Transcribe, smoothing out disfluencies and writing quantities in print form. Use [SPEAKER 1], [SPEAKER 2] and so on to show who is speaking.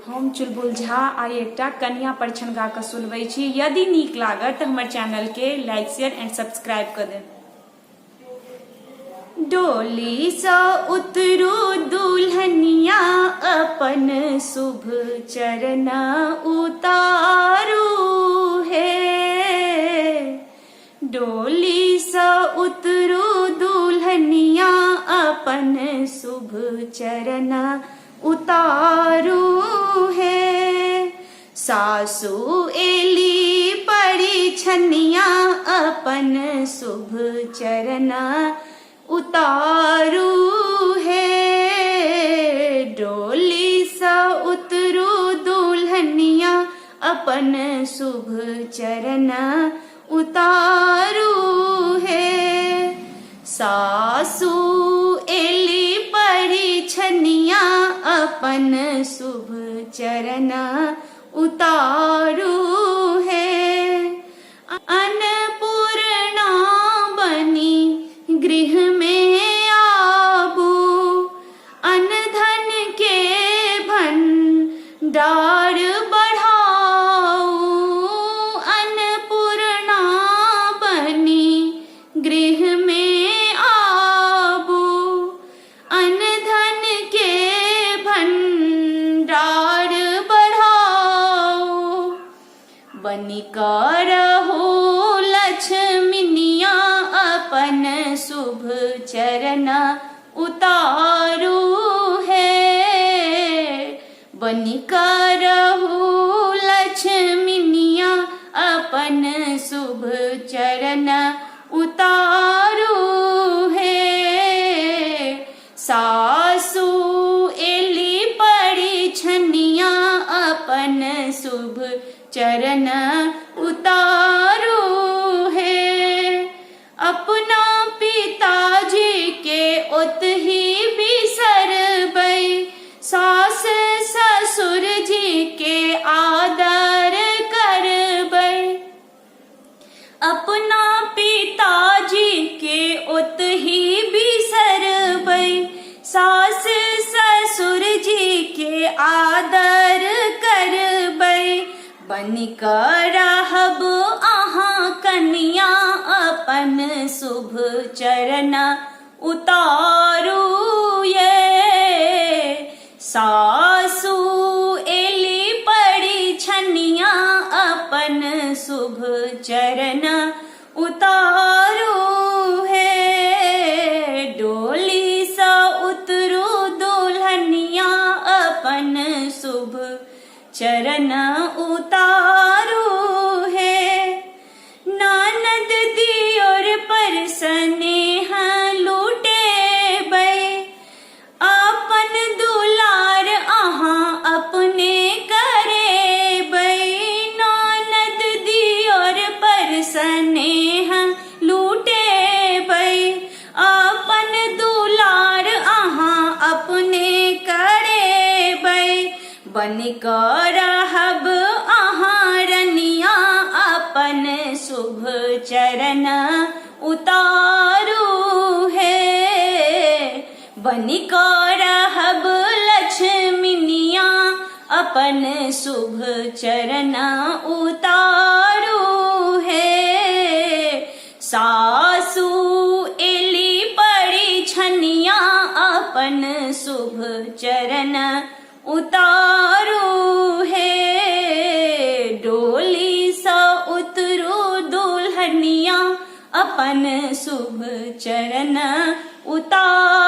[SPEAKER 1] हम चुलबुल झा आई एकटा कन्या परिछन गा कऽ सुनबै छी। यदि नीक लागत तऽ हमर चैनल के लाइक शेयर एंड सब्सक्राइब कर देब। डोली सँ उतरू दुल्हनिया अपन शुभ चरण उतारू हे। डोली सँ उतरू दुल्हनिया अपन शुभ चरण उतारू हे। सासु एली परिछनिया अपन शुभ चरण उतारू हे। डोली सँ उतरू दुल्हनिया अपन शुभ चरण उतारू हे। सासु एली परिछनिया अपन शुभ चरण उतारू हे। अन्नपूर्णा बनी गृह में आबू, अन्न धन के भंडार बढ़ाऊ। अन्नपूर्णा बनी गृह में आबू, अन्न धन के भंडार बढ़ाऊ। बनी कर हो लक्ष्मीनिया अपन शुभ चरण उतारू है। बनी करहु लक्ष्मीनिया अपन शुभ चरण उतारू है। सासु एली परिछनिया अपन शुभ चरण उतारू है। अपना पिताजी के ओतही बिसरबै, सास ससुर जी के आदर करबै। अपना पिताजी के ओतही बिसरबै, सास ससुर जी के आदर करबै। बनी कऽ रहब अहाँ कन्या अपन शुभ चरण उतारू ये। सासु एली परिछनिया अपन शुभ चरण उतारू है। डोली सँ उतरू दुल्हनिया अपन शुभ चरण उतारू है। ननद दियोर पर स्नेह लूटेबै, अपन दुलार अहाँ अपने करेबै। ननद दियोर पर स्नेह लूटेबै, अपन दुलार अहाँ अपने करेबै। बनी कऽ रहब अहाँ रनिया अपन शुभ चरण उतारू है। बनी कऽ रहब लक्ष्मीनिया अपन शुभ चरण उतारू है। सासु एली परिछनिया अपन शुभ चरण उतारू है। डोली सँ उतरू दुल्हनिया अपन शुभ चरण उतारू।